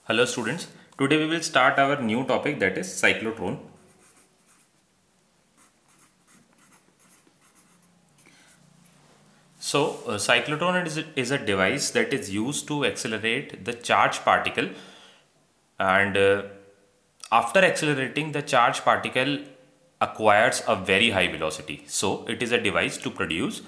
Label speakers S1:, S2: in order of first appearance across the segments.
S1: Hello students, today we will start our new topic, that is cyclotron. So cyclotron is a device that is used to accelerate the charged particle, and after accelerating, the charged particle acquires a very high velocity. So it is a device to produce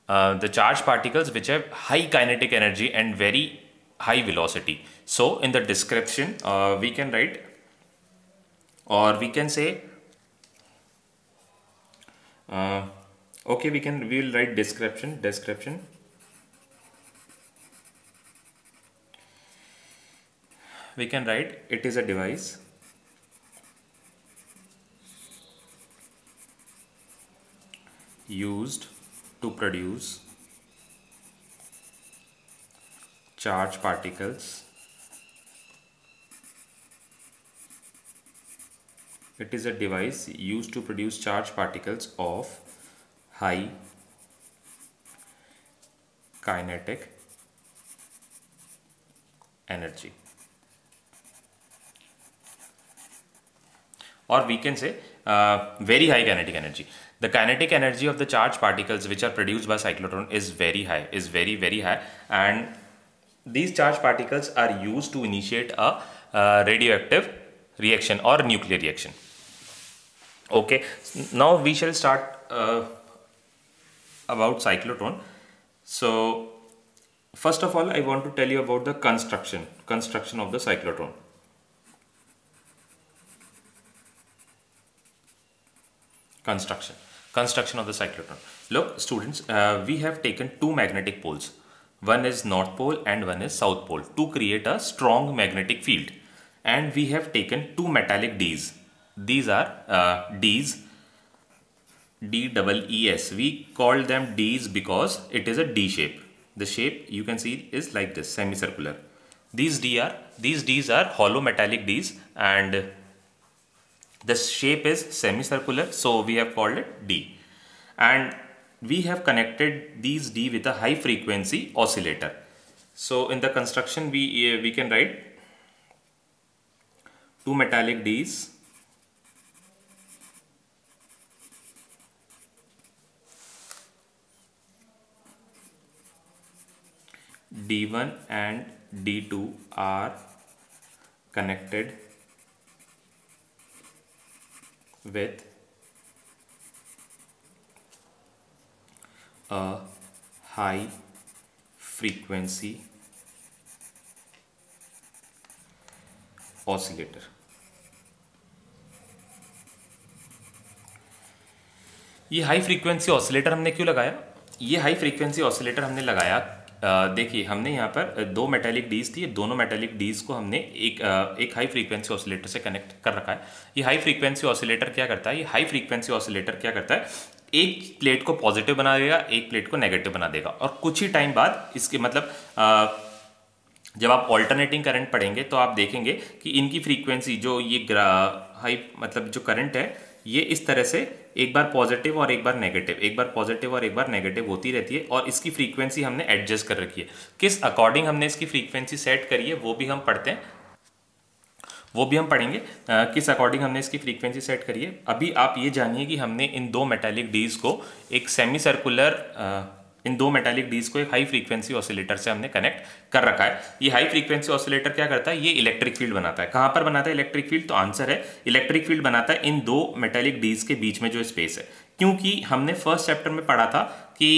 S1: the charged particles which have high kinetic energy and very high velocity. So in the description we can write, or we can say okay, we will write description. We can write it is a device used to produce charged particles. It is a device used to produce charged particles of high kinetic energy, or we can say very high kinetic energy. The kinetic energy of the charged particles which are produced by cyclotron is very high, very high, and these charged particles are used to initiate a radioactive reaction or nuclear reaction. Okay, now we shall start about cyclotron. So first of all, I want to tell you about the construction of the cyclotron. Construction of the cyclotron. Look students, we have taken two magnetic poles. One is North Pole and one is South Pole to create a strong magnetic field. And we have taken two metallic Ds. These are Ds, D-double-E-S. We call them Ds because it is a D shape. The shape you can see is like this, semicircular. These Ds are hollow metallic Ds, and the shape is semicircular, so we have called it D. And we have connected these D with a high frequency oscillator. So in the construction we can write two metallic Ds, D1 and D2 are connected with a high frequency oscillator. ये high frequency oscillator हमने क्यों लगाया? ये high frequency oscillator हमने लगाया, देखिए हमने यहाँ पर दो मेटालिक डीज थी, दोनों मेटालिक डीज को हमने एक हाई फ्रीक्वेंसी ऑसिलेटर से कनेक्ट कर रखा है. ये हाई फ्रीक्वेंसी ऑसिलेटर क्या करता है? ये हाई फ्रीक्वेंसी ऑसिलेटर क्या करता है? एक प्लेट को पॉजिटिव बना देगा, एक प्लेट को नेगेटिव बना देगा, और कुछ ही टाइम बाद इसके मतलब जब आप ऑल्टरनेटिंग करंट पढ़ेंगे तो आप देखेंगे कि इनकी फ्रीक्वेंसी जो ये हाई मतलब जो करंट है ये इस तरह से एक बार पॉजिटिव और एक बार नेगेटिव, एक बार पॉजिटिव और एक बार नेगेटिव होती रहती है, और इसकी फ्रीक्वेंसी हमने एडजस्ट कर रखी है. किस अकॉर्डिंग हमने इसकी फ्रीक्वेंसी सेट करी है वो भी हम पढ़ते हैं, वो भी हम पढ़ेंगे किस अकॉर्डिंग हमने इसकी फ्रीक्वेंसी सेट करी है. अभी आप ये जानिए कि हमने इन दो मेटालिक डीज को एक सेमी सर्कुलर इन दो मेटालिक डीज को एक हाई फ्रीक्वेंसी ऑसिलेटर से हमने कनेक्ट कर रखा है. ये हाई फ्रीक्वेंसी ऑसिलेटर क्या करता है? ये इलेक्ट्रिक फील्ड बनाता है. कहां पर बनाता है इलेक्ट्रिक फील्ड? तो आंसर है इलेक्ट्रिक फील्ड बनाता है इन दो मेटालिक डीज के बीच में जो स्पेस है. क्योंकि हमने फर्स्ट चैप्टर में पढ़ा था कि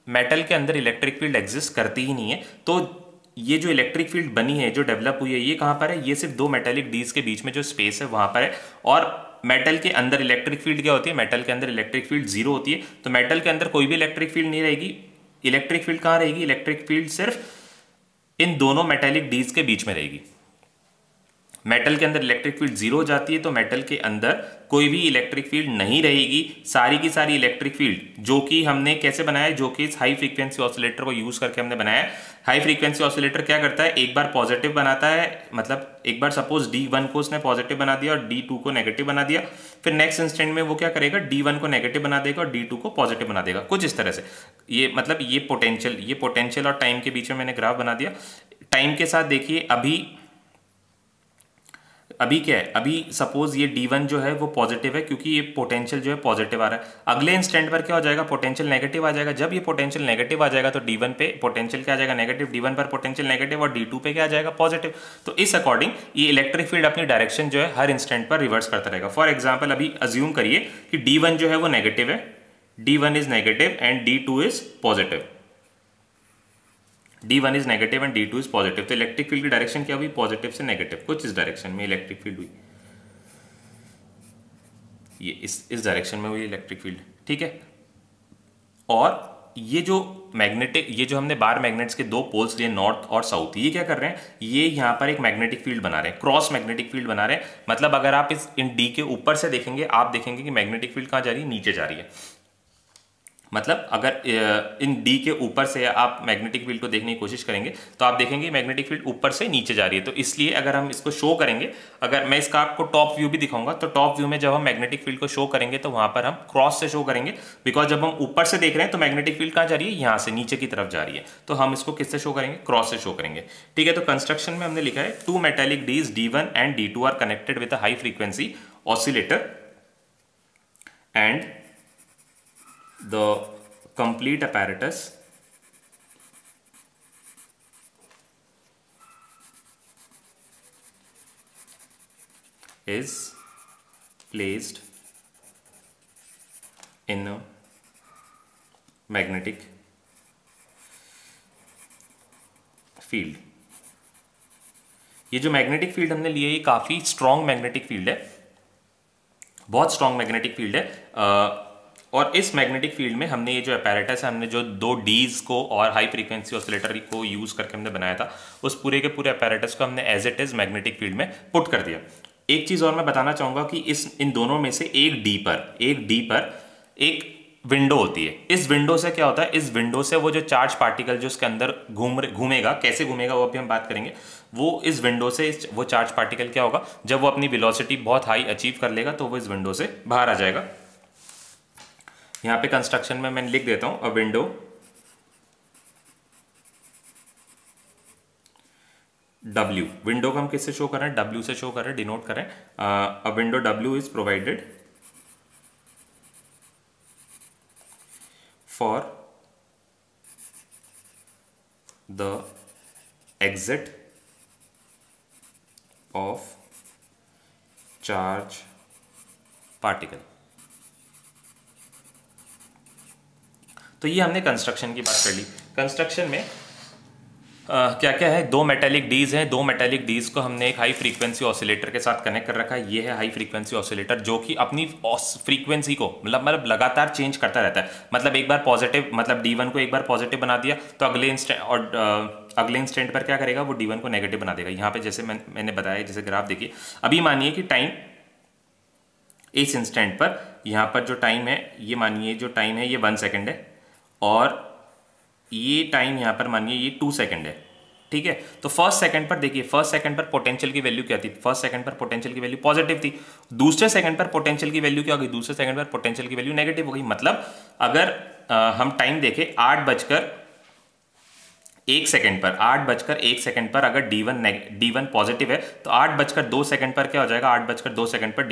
S1: मेटल के अंदर इलेक्ट्रिक फील्ड एग्जिस्ट करती ही नहीं है, तो ये जो इलेक्ट्रिक फील्ड बनी है, जो डेवलप हुई है, ये कहां पर है? ये सिर्फ दो मेटालिक डीज के बीच में जो स्पेस है वहां पर है. और मेटल के अंदर इलेक्ट्रिक फील्ड क्या होती है? मेटल के अंदर इलेक्ट्रिक फील्ड जीरो होती है. तो मेटल के अंदर कोई भी इलेक्ट्रिक फील्ड नहीं रहेगी. इलेक्ट्रिक फील्ड कहां रहेगी? इलेक्ट्रिक फील्ड सिर्फ इन दोनों मेटालिक डीज के बीच में रहेगी. मेटल के अंदर इलेक्ट्रिक फील्ड जीरो हो जाती है तो मेटल के अंदर कोई भी इलेक्ट्रिक फील्ड नहीं रहेगी. सारी की सारी इलेक्ट्रिक फील्ड जो कि हमने कैसे बनाया है? जो कि इस हाई फ्रीक्वेंसी ऑसिलेटर को यूज करके हमने बनाया है. हाई फ्रीक्वेंसी ऑसिलेटर क्या करता है? एक बार पॉजिटिव बनाता है, मतलब एक बार सपोज D1 को उसने पॉजिटिव बना दिया और D2 को नेगेटिव बना दिया, फिर नेक्स्ट इंस्टेंट में वो क्या करेगा? D1 को नेगेटिव बना देगा और D2 को पॉजिटिव बना देगा, कुछ इस तरह से. ये मतलब ये पोटेंशियल और टाइम के बीच में मैंने ग्राफ बना दिया. टाइम के साथ देखिए, अभी अभी क्या है, अभी सपोज ये D1 जो है वो पॉजिटिव है क्योंकि ये पोटेंशियल जो है पॉजिटिव आ रहा है। अगले इंस्टेंट पर क्या हो जाएगा, पोटेंशियल नेगेटिव आ जाएगा। जब ये पोटेंशियल नेगेटिव आ जाएगा तो D1 पे पोटेंशियल क्या आ जाएगा, नेगेटिव। D1 पर पोटेंशियल नेगेटिव और D2 पे क्या आ जाएगा, पॉजिटिव। तो इस अकॉर्डिंग ये इलेक्ट्रिक फील्ड अपनी डायरेक्शन जो है हर इंस्टेंट पर रिवर्स करता रहेगा। फॉर एग्जाम्पल अभी अज्यूम करिए कि D1 जो है वो नेगेटिव है, D1 is negative and D2 is positive. D1 is negative and D2 is positive. तो इलेक्ट्रिक फील्ड की डायरेक्शन क्या हुई, पॉजिटिव से नेगेटिव, कुछ इस डायरेक्शन में इलेक्ट्रिक फील्ड हुई, ये इस डायरेक्शन में हुई इलेक्ट्रिक फील्ड, ठीक है। और ये जो मैग्नेटिक, ये जो हमने बार मैग्नेट्स के दो पोल्स लिए नॉर्थ और साउथ, ये क्या कर रहे हैं, ये यहाँ पर एक मैग्नेटिक फील्ड बना रहे हैं, क्रॉस मैग्नेटिक फील्ड बना रहे हैं। मतलब अगर आप इन डी के ऊपर से देखेंगे, आप देखेंगे कि मैग्नेटिक फील्ड कहाँ जा रही है, नीचे जा रही है। मतलब अगर इन डी के ऊपर से आप मैग्नेटिक फील्ड को देखने की कोशिश करेंगे तो आप देखेंगे मैग्नेटिक फील्ड ऊपर से नीचे जा रही है। तो इसलिए अगर हम इसको शो करेंगे, अगर मैं इसका आपको टॉप व्यू भी दिखाऊंगा, तो टॉप व्यू में जब हम मैग्नेटिक फील्ड को शो करेंगे तो वहां पर हम क्रॉस से शो करेंगे, बिकॉज जब हम ऊपर से देख रहे हैं तो मैग्नेटिक फील्ड कहाँ जा रही है, यहाँ से नीचे की तरफ जा रही है। तो हम इसको किससे शो करेंगे, क्रॉस से शो करेंगे, ठीक है। तो कंस्ट्रक्शन में हमने लिखा है two metallic dees D1 and D2 are connected with a high frequency oscillator and the complete apparatus is placed in a magnetic field। ये जो मैग्नेटिक फील्ड हमने लिए, ये काफी स्ट्रॉन्ग मैग्नेटिक फील्ड है, बहुत स्ट्रॉन्ग मैग्नेटिक फील्ड है। और इस मैग्नेटिक फील्ड में हमने ये जो अपैरेटस है, हमने जो दो डीज को और हाई फ्रीक्वेंसी ऑसिलेटर को यूज करके हमने बनाया था, उस पूरे के पूरे अपैरेटस को हमने as it is magnetic field में पुट कर दिया। एक चीज और मैं बताना चाहूंगा कि इन दोनों में से एक डी पर एक विंडो होती है। इस विंडो से क्या होता है, इस विंडो से वो जो चार्ज पार्टिकल जो उसके अंदर घूमेगा, कैसे घूमेगा वो अभी हम बात करेंगे। वो इस विंडो से वो चार्ज पार्टिकल क्या होगा, जब वो अपनी वेलोसिटी बहुत हाई अचीव कर लेगा तो वो इस विंडो से बाहर आ जाएगा। यहां पे कंस्ट्रक्शन में मैं लिख देता हूं, अ विंडो W, विंडो को हम किससे शो कर रहे हैं, W से शो कर रहे हैं, डिनोट कर रहे हैं। अ window W is provided for the exit of charge particle. तो ये हमने कंस्ट्रक्शन की बात कर ली। कंस्ट्रक्शन में क्या क्या है, दो मेटेलिक डीज हैं, दो मेटेलिक डीज को हमने एक हाई फ्रीक्वेंसी ऑसिलेटर के साथ कनेक्ट कर रखा है। ये है हाई फ्रीक्वेंसी ऑसिलेटर जो कि अपनी फ्रीक्वेंसी को मतलब लगातार चेंज करता रहता है। मतलब एक बार पॉजिटिव, मतलब D1 को एक बार पॉजिटिव बना दिया तो अगले इंस्टेंट पर क्या करेगा, वो D1 को नेगेटिव बना देगा। यहाँ पे जैसे मैंने बताया, जैसे ग्राफ देखिए, अभी मानिए कि टाइम इस इंस्टेंट पर, यहाँ पर जो टाइम है, ये मानिए जो टाइम है ये 1 सेकेंड है, और ये टाइम यहां पर मानिए ये 2 सेकंड है, ठीक है। तो फर्स्ट सेकंड पर देखिए, फर्स्ट सेकंड पर पोटेंशियल की वैल्यू क्या थी, फर्स्ट सेकंड पर पोटेंशियल की वैल्यू पॉजिटिव थी। दूसरे सेकंड पर पोटेंशियल की वैल्यू क्या होगी, दूसरे सेकंड पर पोटेंशियल की वैल्यू नेगेटिव हो गई। मतलब अगर हम टाइम देखें 8:01 पर अगर D1 पॉजिटिव है तो 8:02 पर क्या हो जाएगा, 8:02 पर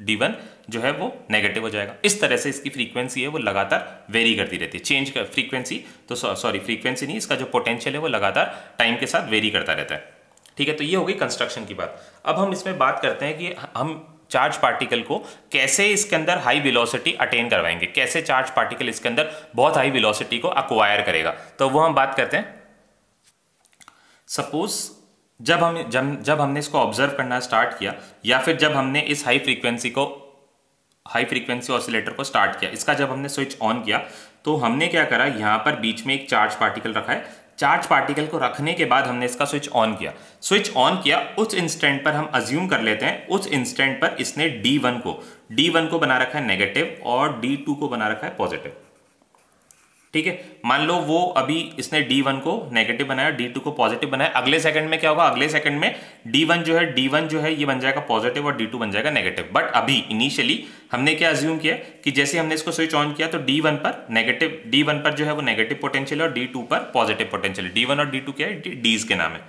S1: D1 जो है वो नेगेटिव हो जाएगा। इस तरह से इसकी फ्रीक्वेंसी है वो लगातार वेरी करती रहती है, चेंज कर फ्रीक्वेंसी, तो सॉरी फ्रीक्वेंसी नहीं, इसका जो पोटेंशियल है वो लगातार टाइम के साथ वेरी करता रहता है, ठीक है। तो ये हो गई कंस्ट्रक्शन की बात। अब हम इसमें बात करते हैं कि हम चार्ज पार्टिकल को कैसे इसके अंदर हाई वेलोसिटी अटेन करवाएंगे, कैसे चार्ज पार्टिकल इसके अंदर बहुत हाई वेलोसिटी को अक्वायर करेगा। तो वो हम बात करते हैं। सपोज जब हमने इसको ऑब्जर्व करना स्टार्ट किया, या फिर जब हमने इस हाई फ्रीक्वेंसी ऑसिलेटर को स्टार्ट किया, इसका जब हमने स्विच ऑन किया तो हमने क्या करा, यहां पर बीच में एक चार्ज पार्टिकल रखा है। चार्ज पार्टिकल को रखने के बाद हमने इसका स्विच ऑन किया। उस इंस्टेंट पर हम अज्यूम कर लेते हैं, उस इंस्टेंट पर इसने D1 को बना रखा है नेगेटिव और D2 को बना रखा है पॉजिटिव, ठीक है। मान लो वो अभी इसने D1 को नेगेटिव बनाया, D2 को पॉजिटिव बनाया। अगले सेकंड में क्या होगा, अगले सेकंड में D1 जो है ये बन जाएगा पॉजिटिव और D2 बन जाएगा नेगेटिव। बट अभी इनिशियली हमने क्या अज्यूम किया कि जैसे हमने इसको स्विच ऑन किया तो D1 पर जो है वो नेगेटिव पोटेंशियल है और D2 पर पॉजिटिव पोटेंशियल है। D1 और D2 क्या है, डीज के नाम है।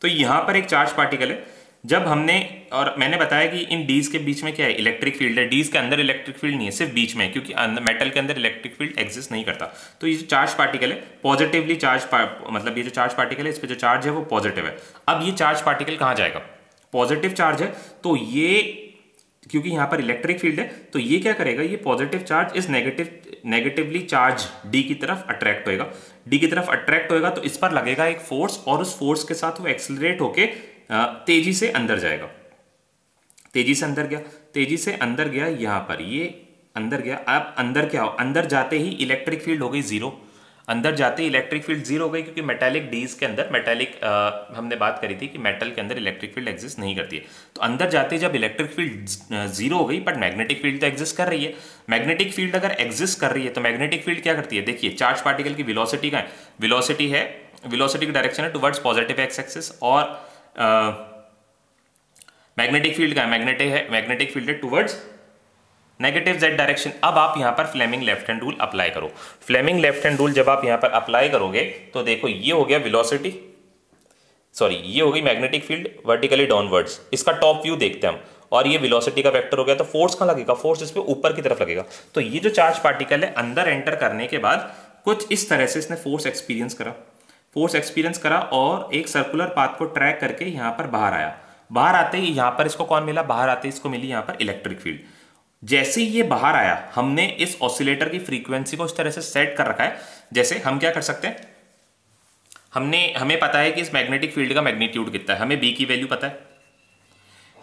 S1: तो यहां पर एक चार्ज पार्टिकल है जब हमने, और मैंने बताया कि इन डीज के बीच में क्या है, इलेक्ट्रिक फील्ड है। डीज के अंदर इलेक्ट्रिक फील्ड नहीं है, सिर्फ बीच में, क्योंकि मेटल के अंदर इलेक्ट्रिक फील्ड एग्जिस्ट नहीं करता। तो ये जो चार्ज पार्टिकल है पॉजिटिवली चार्ज, मतलब ये जो चार्ज पार्टिकल है इस पे जो चार्ज है वो पॉजिटिव है। अब ये चार्ज पार्टिकल कहाँ जाएगा, पॉजिटिव चार्ज है तो ये, क्योंकि यहाँ पर इलेक्ट्रिक फील्ड है तो ये क्या करेगा, ये पॉजिटिव चार्ज इस नेगेटिवली चार्ज डी की तरफ अट्रैक्ट होएगा। डी की तरफ अट्रैक्ट होएगा तो इस पर लगेगा एक फोर्स, और उस फोर्स के साथ वो एक्सेलरेट होके तेजी से अंदर जाएगा। तेजी से अंदर गया, तेजी से अंदर गया, यहाँ पर ये अंदर गया। अब अंदर क्या हो, अंदर जाते ही इलेक्ट्रिक फील्ड हो गई जीरो। अंदर जाते ही इलेक्ट्रिक फील्ड जीरो हो गई, क्योंकि मेटालिक डीज के अंदर, मेटालिक हमने बात करी थी कि मेटल के अंदर इलेक्ट्रिक फील्ड एग्जिस्ट नहीं करती है। तो अंदर जाते ही जब इलेक्ट्रिक फील्ड जीरो हो गई, बट मैग्नेटिक फील्ड तो एग्जिस्ट कर रही है। मैग्नेटिक फील्ड अगर एग्जिस्ट कर रही है तो मैग्नेटिक फील्ड क्या करती है, देखिए चार्ज पार्टिकल की वेलोसिटी का है, वेलोसिटी है, वेलोसिटी की डायरेक्शन है टुवर्ड्स पॉजिटिव एक्स एक्सिस, और मैग्नेटिक फील्ड का है, मैग्नेटिक फील्ड है टुवर्ड्स नेगेटिव जेड डायरेक्शन। अब आप यहां पर Fleming left hand rule apply करो। फ्लेमिंग लेफ्ट हैंड रूल जब आप यहां पर अप्लाई करोगे तो देखो ये हो गया वेलोसिटी, सॉरी ये हो गई मैग्नेटिक फील्ड वर्टिकली डाउनवर्ड्स। इसका टॉप व्यू देखते हैं हम, और ये वेलोसिटी का वेक्टर हो गया। तो फोर्स कहां लगेगा, फोर्स इस पे ऊपर की तरफ लगेगा। तो ये जो चार्ज पार्टिकल है अंदर एंटर करने के बाद कुछ इस तरह से इसने फोर्स एक्सपीरियंस करा, फोर्स एक्सपीरियंस करा, और एक सर्कुलर पाथ को ट्रैक करके यहां पर बाहर आया। बाहर आते ही यहां पर इसको कौन मिला, बाहर आते ही इसको मिली यहां पर इलेक्ट्रिक फील्ड। जैसे ही ये बाहर आया, हमने इस ऑसिलेटर की फ्रीक्वेंसी को इस तरह से सेट कर रखा है, जैसे हम क्या कर सकते हैं, हमें पता है कि इस मैग्नेटिक फील्ड का मैग्नीट्यूड कितना है, हमें बी की वैल्यू पता है,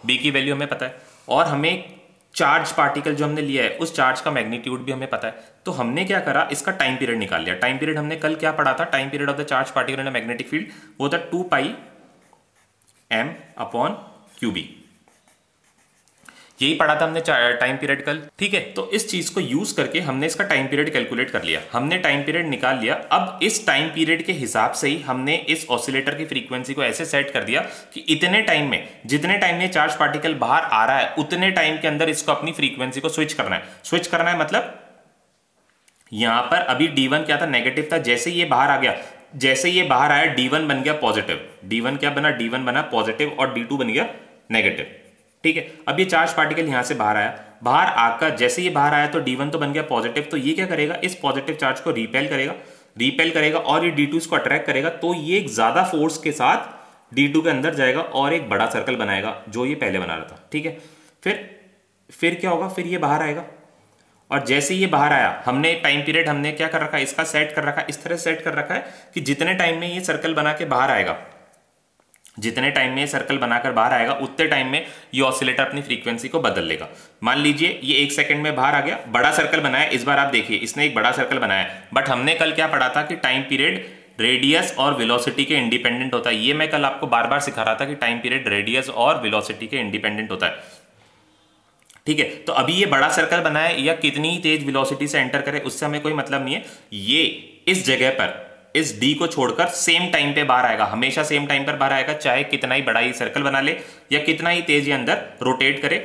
S1: बी की वैल्यू हमें पता है, और हमें चार्ज पार्टिकल जो हमने लिया है उस चार्ज का मैग्नीट्यूड भी हमें पता है। तो हमने क्या करा, इसका टाइम पीरियड निकाल लिया। टाइम पीरियड हमने कल क्या पढ़ा था, time period of the charge particle in magnetic field वो था 2 पाई m अपॉन क्यूबी, यही पढ़ा था हमने टाइम पीरियड कल, ठीक है। तो इस चीज को यूज करके हमने इसका टाइम पीरियड कैलकुलेट कर लिया, हमने टाइम पीरियड निकाल लिया। अब इस टाइम पीरियड के हिसाब से ही हमने इस ऑसिलेटर की फ्रीक्वेंसी को ऐसे सेट कर दिया कि इतने टाइम में, जितने टाइम में चार्ज पार्टिकल बाहर आ रहा है उतने टाइम के अंदर इसको अपनी फ्रीक्वेंसी को स्विच करना है। स्विच करना है मतलब यहां पर अभी D1 क्या था, नेगेटिव था। जैसे ये बाहर आ गया, जैसे ये बाहर आया D1 बन गया पॉजिटिव, D1 क्या बना, D1 बना पॉजिटिव, और D2 बन गया नेगेटिव, ठीक है। अब ये चार्ज पार्टिकल यहां से बाहर आया, बाहर आकर जैसे ये बाहर आया तो D1 तो बन गया पॉजिटिव, तो ये क्या करेगा, इस पॉजिटिव चार्ज को रिपेल करेगा, और ये D2 इसको अट्रैक्ट करेगा। तो ये एक ज्यादा फोर्स के साथ D2 के अंदर जाएगा और एक बड़ा सर्कल बनाएगा जो ये पहले बना रहा था, ठीक है। फिर क्या होगा, फिर ये बाहर आएगा, और जैसे ये बाहर आया, हमने टाइम पीरियड हमने क्या कर रखा है, इसका सेट कर रखा है, इस तरह सेट कर रखा है कि जितने टाइम में ये सर्कल बना के बाहर आएगा, जितने टाइम में सर्कल बनाकर बाहर आएगा उतने टाइम में ये ऑसिलेटर अपनी फ्रीक्वेंसी को बदल लेगा। मान लीजिए ये 1 सेकंड में बाहर आ गया, बड़ा सर्कल बनाया। इस बार आप देखिए इसने एक बड़ा सर्कल बनाया, बट हमने कल क्या पढ़ा था कि टाइम पीरियड रेडियस और वेलोसिटी के इंडिपेंडेंट होता है। ये मैं कल आपको बार बार सिखा रहा था कि टाइम पीरियड रेडियस और वेलोसिटी के इंडिपेंडेंट होता है, ठीक है। तो अभी ये बड़ा सर्कल बनाया, या कितनी ही तेज वेलोसिटी से एंटर करे उससे हमें कोई मतलब नहीं है। ये इस जगह पर इस D को छोड़कर सेम टाइम पे बाहर आएगा, हमेशा सेम टाइम पर बाहर आएगा, चाहे कितना ही बड़ा ही सर्कल बना ले या कितना ही तेज ये अंदर रोटेट करे,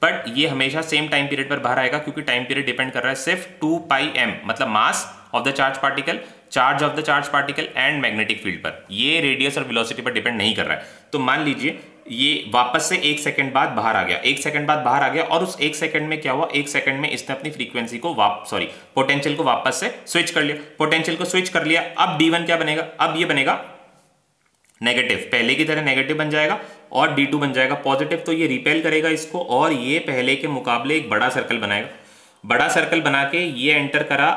S1: बट ये हमेशा सेम टाइम पीरियड पर बाहर आएगा, क्योंकि टाइम पीरियड डिपेंड कर रहा है सिर्फ 2 पाई m, मतलब mass of the charge particle, charge of the charge particle and magnetic field पर। ये रेडियस और वेलोसिटी पर डिपेंड नहीं कर रहा है। तो मान लीजिए ये वापस से 1 सेकंड बाद बाहर आ गया, 1 सेकंड बाद बाहर आ गया, और उस 1 सेकंड में क्या हुआ, 1 सेकंड में इसने अपनी फ्रीक्वेंसी को पोटेंशियल को वापस से स्विच कर लिया। पोटेंशियल को स्विच कर लिया, अब D1 क्या बनेगा, अब ये बनेगा नेगेटिव, पहले की तरह नेगेटिव बन जाएगा, और D2 बन जाएगा पॉजिटिव। तो ये रिपेल करेगा इसको, और ये पहले के मुकाबले एक बड़ा सर्कल बनाएगा। बड़ा सर्कल बना के ये एंटर करा,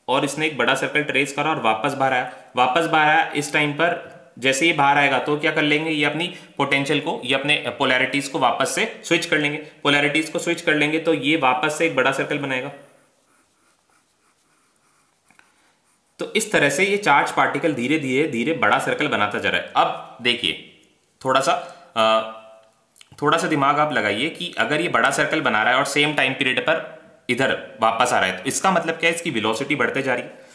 S1: और इसने एक बड़ा सर्कल ट्रेस करा और वापस बाहर आया। इस टाइम पर जैसे ही बाहर आएगा तो क्या कर लेंगे, ये अपनी पोटेंशियल को, ये अपने पोलैरिटीज को वापस से स्विच कर लेंगे। पोलैरिटीज को स्विच कर लेंगे तो ये वापस से एक बड़ा सर्कल बनाएगा। तो इस तरह से ये चार्ज पार्टिकल धीरे धीरे बड़ा सर्कल बनाता जा रहा है। अब देखिए थोड़ा सा दिमाग आप लगाइए कि अगर ये बड़ा सर्कल बना रहा है और सेम टाइम पीरियड पर इधर वापस आ रहा है, तो इसका मतलब क्या है, इसकी वेलोसिटी बढ़ते जा रही है,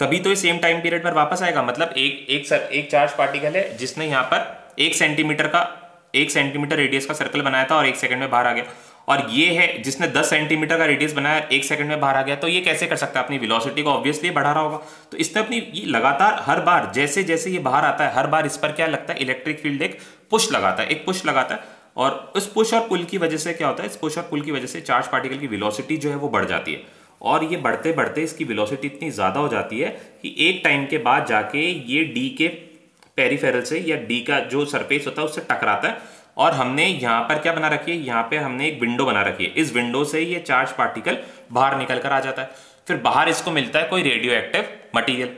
S1: तभी तो ये सेम टाइम पीरियड पर वापस आएगा। मतलब एक चार्ज पार्टिकल है जिसने यहाँ पर 1 सेंटीमीटर रेडियस का सर्कल बनाया था और 1 सेकंड में बाहर आ गया, और ये है जिसने 10 सेंटीमीटर का रेडियस बनाया, 1 सेकंड में बाहर आ गया, तो ये कैसे कर सकता है? अपनी वेलोसिटी को ऑब्वियसली बढ़ा रहा होगा। तो इसने अपनी ये लगातार हर बार जैसे जैसे ये बाहर आता है, हर बार इस पर क्या लगता है? इलेक्ट्रिक फील्ड एक पुश लगाता है, एक पुश लगाता है, और उस पुश और पुल की वजह से क्या होता है? इस पुश और पुल की वजह से चार्ज पार्टिकल की वेलोसिटी जो है वो बढ़ जाती है, और ये बढ़ते बढ़ते इसकी वेलोसिटी इतनी ज्यादा हो जाती है कि एक टाइम के बाद जाके ये डी के पेरिफेरल से या डी का जो सरफेस होता है उससे टकराता है, और हमने यहाँ पर क्या बना रखी है? यहाँ पे हमने एक विंडो बना रखी है, इस विंडो से ये चार्ज पार्टिकल बाहर निकल कर आ जाता है। फिर बाहर इसको मिलता है कोई रेडियो एक्टिव मटीरियल।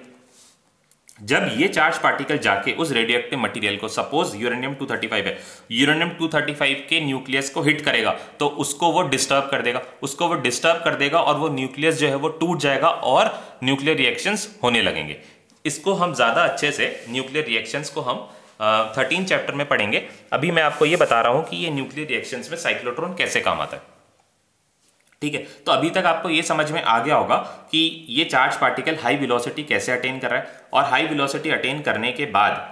S1: जब ये चार्ज पार्टिकल जाके उस रेडियो एक्टिव मटीरियल को, सपोज यूरेनियम 235 है, यूरेनियम 235 के न्यूक्लियस को हिट करेगा, तो उसको वो डिस्टर्ब कर देगा, उसको वो डिस्टर्ब कर देगा, और वो न्यूक्लियस जो है वो टूट जाएगा और न्यूक्लियर रिएक्शंस होने लगेंगे। इसको हम ज्यादा अच्छे से न्यूक्लियर रिएक्शंस को हम 13 चैप्टर में पढ़ेंगे। अभी मैं आपको ये बता रहा हूं कि ये न्यूक्लियर रिएक्शंस में साइक्लोट्रॉन कैसे काम आता है, ठीक है। तो अभी तक आपको ये समझ में आ गया होगा कि ये चार्ज पार्टिकल हाई वेलोसिटी कैसे अटेन कर रहा है, और हाई वेलोसिटी अटेन करने के बाद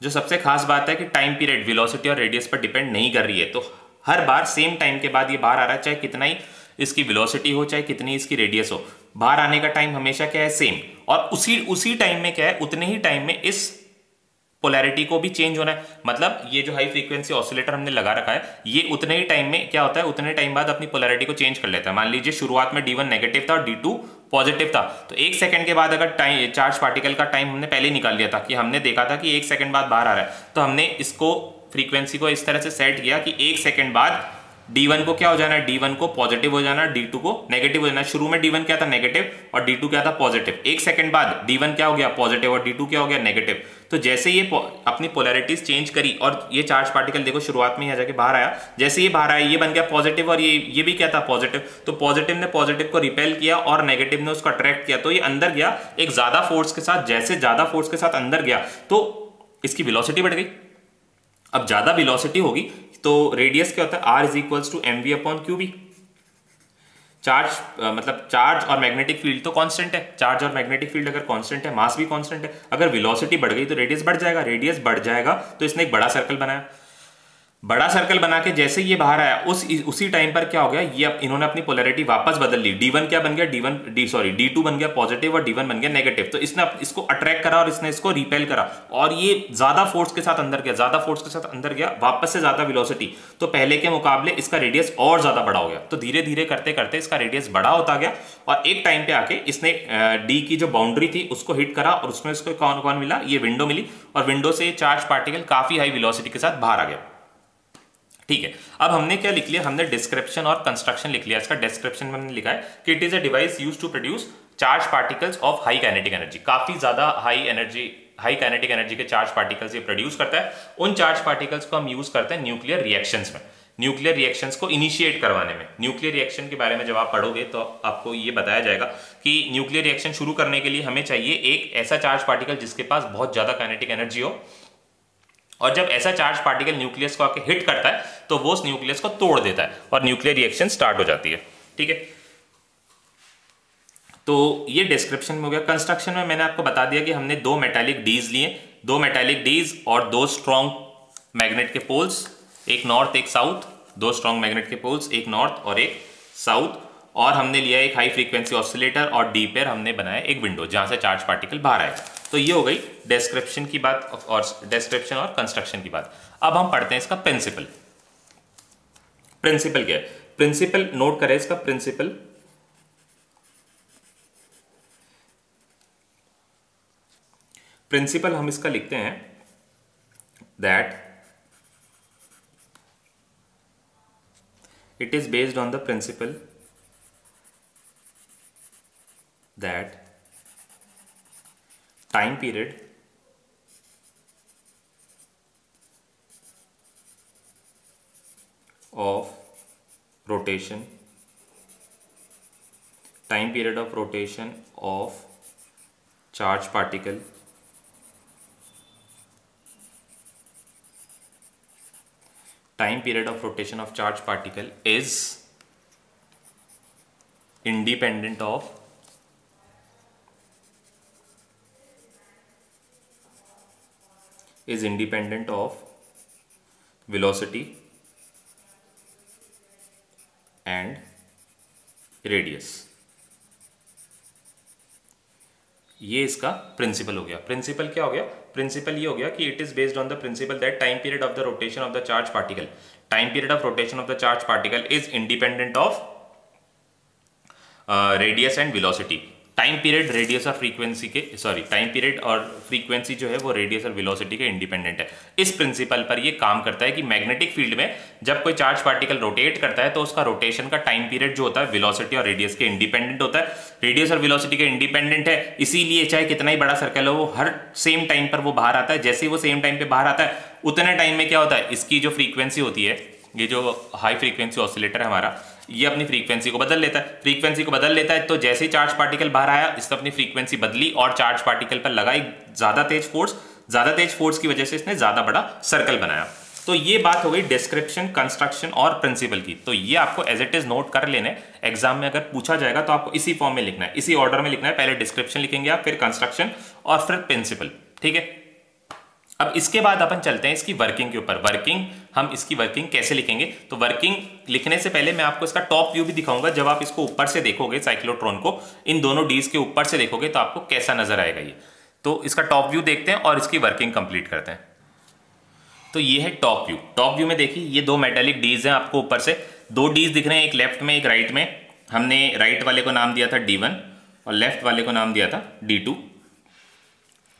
S1: जो सबसे खास बात है कि टाइम पीरियड वेलोसिटी और रेडियस पर डिपेंड नहीं कर रही है। तो हर बार सेम टाइम के बाद ये बाहर आ रहा है, चाहे कितना ही इसकी वेलोसिटी हो, चाहे कितनी इसकी रेडियस हो, बाहर आने का टाइम हमेशा क्या है? सेम। और उसी टाइम में क्या है? उतने ही टाइम में इस पोलैरिटी को भी चेंज होना है। मतलब ये जो हाई फ्रीक्वेंसी ऑसिलेटर हमने लगा रखा है, ये उतने ही टाइम में क्या होता है? उतने टाइम बाद अपनी पोलैरिटी को चेंज कर लेता है। मान लीजिए शुरुआत में D1 नेगेटिव था और D2 पॉजिटिव था, तो 1 सेकंड के बाद अगर टाइम चार्ज पार्टिकल का टाइम हमने पहले निकाल लिया था कि हमने देखा था कि 1 सेकंड बाद बाहर आ रहा है, तो हमने इसको फ्रीक्वेंसी को इस तरह से सेट किया कि 1 सेकंड बाद D1 को क्या हो जाना है? D1 को पॉजिटिव हो जाना है, D2 को नेगेटिव हो जाना है। शुरू में D1 क्या था? नेगेटिव, और D2 क्या था? पॉजिटिव। 1 सेकंड बाद D1 क्या हो गया? पॉजिटिव, और D2 क्या हो गया? नेगेटिव। तो जैसे ये अपनी पोलैरिटीज चेंज करी, और ये चार्ज पार्टिकल देखो शुरुआत में यहाँ जाके बाहर आया, जैसे ये बाहर आया ये बन गया पॉजिटिव, और ये भी क्या था? पॉजिटिव। तो पॉजिटिव ने पॉजिटिव को रिपेल किया और नेगेटिव ने उसको अट्रैक्ट किया, तो ये अंदर गया एक ज्यादा फोर्स के साथ। जैसे ज्यादा फोर्स के साथ अंदर गया तो इसकी वेलोसिटी बढ़ गई। अब ज्यादा वेलोसिटी होगी तो रेडियस क्या होता है? R is equals to mv upon q B. Charge मतलब चार्ज और मैग्नेटिक फील्ड तो कांस्टेंट है। चार्ज और मैग्नेटिक फील्ड अगर कांस्टेंट है, मास भी कांस्टेंट है, अगर वेलोसिटी बढ़ गई तो रेडियस बढ़ जाएगा। रेडियस बढ़ जाएगा तो इसने एक बड़ा सर्कल बनाया। बड़ा सर्कल बना के जैसे ये बाहर आया उसी टाइम पर क्या हो गया? ये इन्होंने अपनी पोलैरिटी वापस बदल ली। D1 क्या बन गया? D2 बन गया पॉजिटिव और D1 बन गया नेगेटिव। तो इसने इसको अट्रैक्ट करा और इसने इसको रिपेल करा, और ये ज्यादा फोर्स के साथ अंदर गया, ज्यादा फोर्स के साथ अंदर गया, वापस से ज्यादा वेलोसिटी, तो पहले के मुकाबले इसका रेडियस और ज्यादा बड़ा हो गया। तो धीरे धीरे करते करते इसका रेडियस बड़ा होता गया, और एक टाइम पे आके इसने डी की जो बाउंड्री थी उसको हिट करा, और उसमें इसको कौन कौन मिला? ये विंडो मिली, और विंडो से चार्ज पार्टिकल काफी हाई वेलोसिटी के साथ बाहर आ गया। ठीक है, अब हमने क्या लिख लिया? हमने डिस्क्रिप्शन और कंस्ट्रक्शन लिख लिया। इसका डिस्क्रिप्शन में हमने लिखा है कि it is a device used to produce charge particles of high kinetic energy. काफी ज्यादा हाई काइनेटिक एनर्जी के चार्ज पार्टिकल्स ये प्रोड्यूस करता है। उन चार्ज पार्टिकल्स को हम यूज करते हैं न्यूक्लियर रिएक्शंस में, न्यूक्लियर रिएक्शंस को इनिशिएट करवाने में। न्यूक्लियर रिएक्शन के बारे में जब आप पढ़ोगे तो आपको ये बताया जाएगा कि न्यूक्लियर रिएक्शन शुरू करने के लिए हमें चाहिए एक ऐसा चार्ज पार्टिकल जिसके पास बहुत ज्यादा काइनेटिक एनर्जी हो, और जब ऐसा चार्ज पार्टिकल न्यूक्लियस को आके हिट करता है तो वो उस न्यूक्लियस को तोड़ देता है और न्यूक्लियर रिएक्शन स्टार्ट हो जाती है। ठीक है, तो ये डिस्क्रिप्शन में हो गया। कंस्ट्रक्शन में मैंने आपको बता दिया कि हमने 2 मेटालिक डीज लिए, 2 मेटालिक डीज और 2 स्ट्रॉन्ग मैग्नेट के पोल्स, एक नॉर्थ एक साउथ, 2 स्ट्रॉन्ग मैग्नेट के पोल्स, एक नॉर्थ और एक साउथ, और हमने लिया एक हाई फ्रीक्वेंसी ऑसिलेटर, और डी पेयर हमने बनाया एक विंडो जहां से चार्ज पार्टिकल बाहर आएगा। तो ये हो गई डिस्क्रिप्शन की बात और डिस्क्रिप्शन और कंस्ट्रक्शन की बात। अब हम पढ़ते हैं इसका प्रिंसिपल। प्रिंसिपल क्या है? प्रिंसिपल नोट करें इसका प्रिंसिपल। प्रिंसिपल हम इसका लिखते हैं that it is based on the principal that time period of rotation of charge particle is independent of velocity and radius. ये इसका प्रिंसिपल हो गया। प्रिंसिपल क्या हो गया? प्रिंसिपल ये हो गया कि it is based on the principal that time period of the rotation of the charge particle, time period of rotation of the charge particle is independent of radius and velocity. Time period radius और frequency के, sorry, time period और frequency जो है वो radius और velocity के independent है। इस प्रिंसिपल पर ये काम करता है कि मैग्नेटिक फील्ड में जब कोई चार्ज पार्टिकल रोटेट करता है तो उसका रोटेशन का टाइम पीरियड जो होता है वेलोसिटी और रेडियस के इंडिपेंडेंट होता है। रेडियस और वेलोसिटी के इंडिपेंडेंट है, इसीलिए चाहे कितना ही बड़ा सर्कल हो वो हर सेम टाइम पर वो बाहर आता है। जैसे ही वो सेम टाइम पे बाहर आता है उतने टाइम में क्या होता है, इसकी जो फ्रीक्वेंसी होती है, ये जो हाई फ्रीक्वेंसी ऑसिलेटर है हमारा, ये अपनी फ्रीक्वेंसी को बदल लेता है। फ्रीक्वेंसी को बदल लेता है तो जैसे ही चार्ज पार्टिकल बाहर आया इसने अपनी फ्रीक्वेंसी बदली और चार्ज पार्टिकल पर लगाई ज्यादा तेज फोर्स की वजह से इसने ज्यादा बड़ा सर्कल बनाया। तो ये बात हो गई डिस्क्रिप्शन, कंस्ट्रक्शन और प्रिंसिपल की। तो ये आपको एज इट इज नोट कर लेना है। एग्जाम में अगर पूछा जाएगा तो आपको इसी फॉर्म में लिखना है, इसी ऑर्डर में लिखना है। पहले डिस्क्रिप्शन लिखेंगे आप, फिर कंस्ट्रक्शन और फिर प्रिंसिपल। ठीक है, अब इसके बाद अपन चलते हैं इसकी वर्किंग के ऊपर। वर्किंग, हम इसकी वर्किंग कैसे लिखेंगे? तो वर्किंग लिखने से पहले मैं आपको इसका टॉप व्यू भी दिखाऊंगा। जब आप इसको ऊपर से देखोगे, साइक्लोट्रॉन को इन दोनों डीज के ऊपर से देखोगे तो आपको कैसा नजर आएगा ये। तो इसका टॉप व्यू देखते हैं और इसकी वर्किंग कंप्लीट करते हैं। तो ये है टॉप व्यू। टॉप व्यू में देखिए ये दो मेटेलिक डीज हैं, आपको ऊपर से दो डीज दिख रहे हैं, एक लेफ्ट में एक राइट में। हमने राइट वाले को नाम दिया था D1 और लेफ्ट वाले को नाम दिया था D2।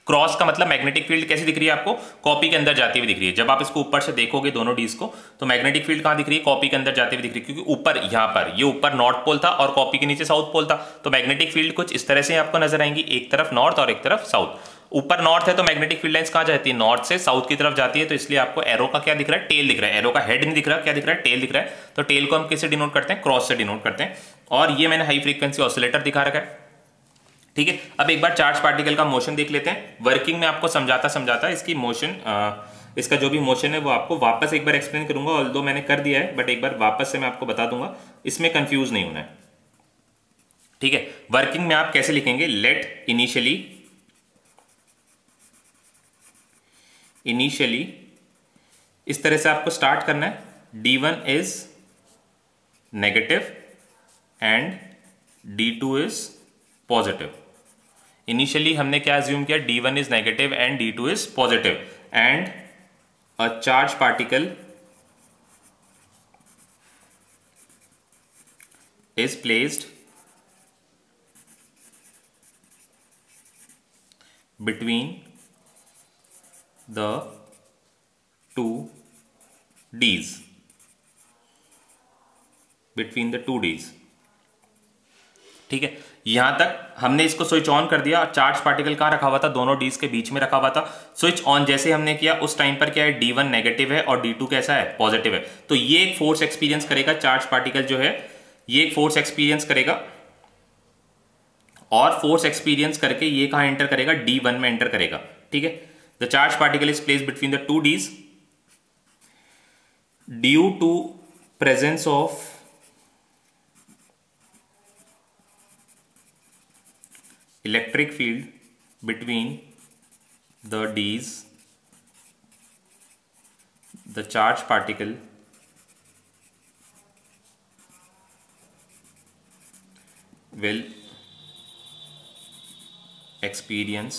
S1: क्रॉस का मतलब मैग्नेटिक फील्ड कैसी दिख रही है आपको? कॉपी के अंदर जाती हुई दिख रही है। जब आप इसको ऊपर से देखोगे दोनों डीज को तो मैग्नेटिक फील्ड कहां दिख रही है? कॉपी के अंदर जाती हुई दिख रही है, क्योंकि ऊपर यहां पर ये ऊपर नॉर्थ पोल था और कॉपी के नीचे साउथ पोल था। तो मैग्नेटिक फील्ड कुछ इस तरह से आपको नजर आएंगी, एक तरफ नॉर्थ और एक तरफ साउथ। ऊपर नॉर्थ है तो मैग्नेटिक फील्ड लाइंस कहां जाती है? नॉर्थ से साउथ की तरफ जाती है। तो इसलिए आपको एरो का क्या दिख रहा है? टेल दिख रहा है। एरो का हेड नहीं दिख रहा, क्या दिख रहा है? टेल दिख रहा है। तो टेल को हम किससे डिनोट करते हैं? क्रॉस से डिनोट करते हैं। और ये मैंने हाई फ्रीक्वेंसी ऑसिलेटर दिखा रखा है। ठीक है, अब एक बार चार्ज पार्टिकल का मोशन देख लेते हैं। वर्किंग में आपको समझाता समझाता इसकी मोशन, इसका जो भी मोशन है वो आपको वापस एक बार एक्सप्लेन करूंगा। ऑल्दो मैंने कर दिया है बट एक बार वापस से मैं आपको बता दूंगा, इसमें कंफ्यूज नहीं होना है। ठीक है, वर्किंग में आप कैसे लिखेंगे? लेट इनिशियली इस तरह से आपको स्टार्ट करना है। D1 is negative and D2 is positive. Initially हमने क्या अज्यूम किया? D1 is negative and D2 is positive and a charge particle is placed between the two D's. Between the two D's. ठीक है, यहां तक हमने इसको स्विच ऑन कर दिया। चार्ज पार्टिकल कहां रखा हुआ था? दोनों डीज के बीच में रखा हुआ था। स्विच ऑन जैसे हमने किया उस टाइम पर क्या है? D1 नेगेटिव है और D2 कैसा है? पॉजिटिव है। तो ये एक फोर्स एक्सपीरियंस करेगा, चार्ज पार्टिकल जो है ये एक फोर्स एक्सपीरियंस करेगा और फोर्स एक्सपीरियंस करके ये कहां एंटर करेगा? D1 में एंटर करेगा। ठीक है, the charge particle is placed between the two dees due to presence of electric field between the D's, the charge particle will experience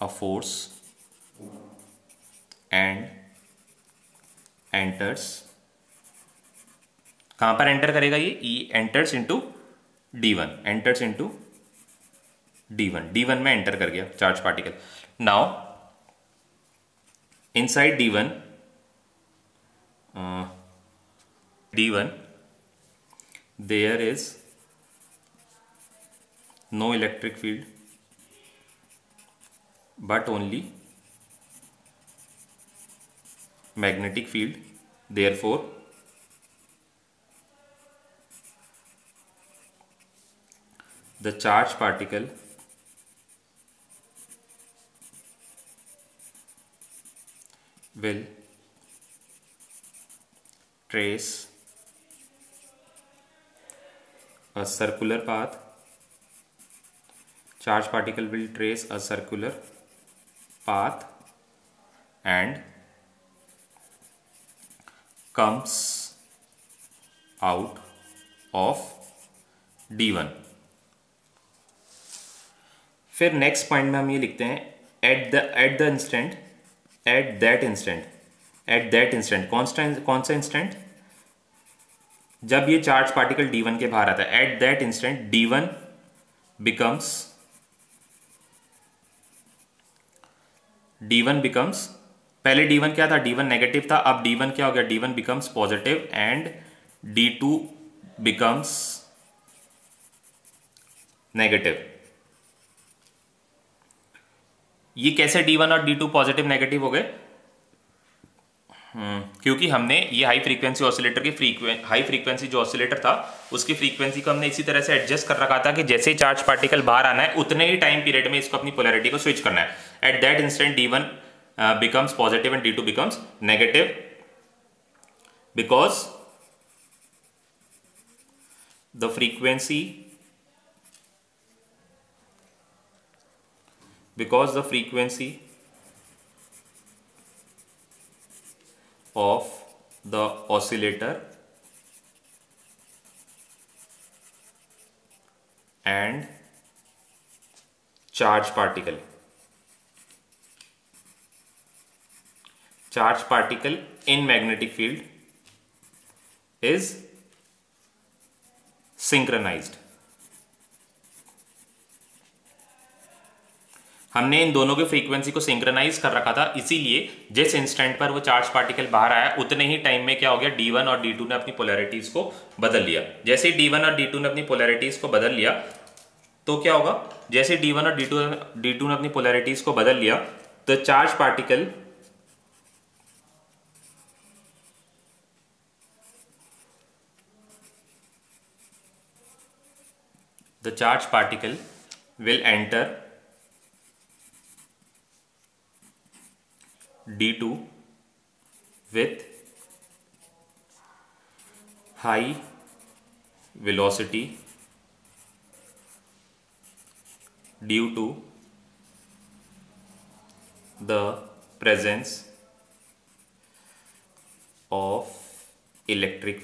S1: a force and enters, कहां पर एंटर करेगा ये? Enters into D1, enters into D1 में enter कर गया charge particle. Now inside D1 there is no electric field but only magnetic field. Therefore the charge particle will trace a circular path. Charge particle will trace a circular path and comes out of D1। फिर next point में हम ये लिखते हैं at that instant कौन सा instant, जब ये चार्ज पार्टिकल D1 के बाहर आता है, at that instant D1 becomes पहले D1 क्या था, D1 नेगेटिव था, अब D1 क्या हो गया, D1 becomes positive and D2 becomes negative. ये कैसे D1 और D2 पॉजिटिव नेगेटिव हो गए, क्योंकि हमने ये हाई फ्रीक्वेंसी ऑसिलेटर की हाई फ्रीक्वेंसी जो ऑसिलेटर था उसकी फ्रीक्वेंसी को हमने इसी तरह से एडजस्ट कर रखा था कि जैसे ही चार्ज पार्टिकल बाहर आना है उतने ही टाइम पीरियड में इसको अपनी पोलैरिटी को स्विच करना है। At that instant D1 becomes positive and D2 becomes negative because the frequency of the oscillator and charge particle in magnetic field is synchronized। हमने इन दोनों की फ्रीक्वेंसी को सिंक्रोनाइज कर रखा था, इसीलिए जिस इंस्टेंट पर वो चार्ज पार्टिकल बाहर आया उतने ही टाइम में क्या हो गया, D1 और D2 ने अपनी पोलैरिटीज को बदल लिया। जैसे ही D1 और D2 ने अपनी पोलैरिटीज को बदल लिया तो क्या होगा, जैसे D1 और D2 ने अपनी पोलैरिटीज को बदल लिया तो charge particle will enter D2 with high velocity due to the presence of electric